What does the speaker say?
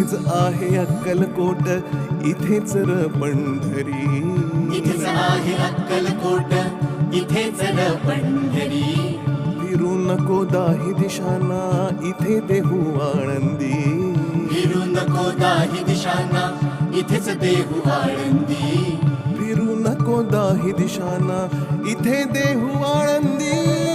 इथेच आहे अक्कलकोट, इथेच र पंढरी. इथेच आहे अक्कलकोट, इथेच र पंढरी. फिरू नको दाही दिशांना, इथे देहू आळंदी. फिरू नको दाही दिशांना, इथेच देहू आळंदी. फिरू नको दाही दिशांना, इथे देहू आळंदी.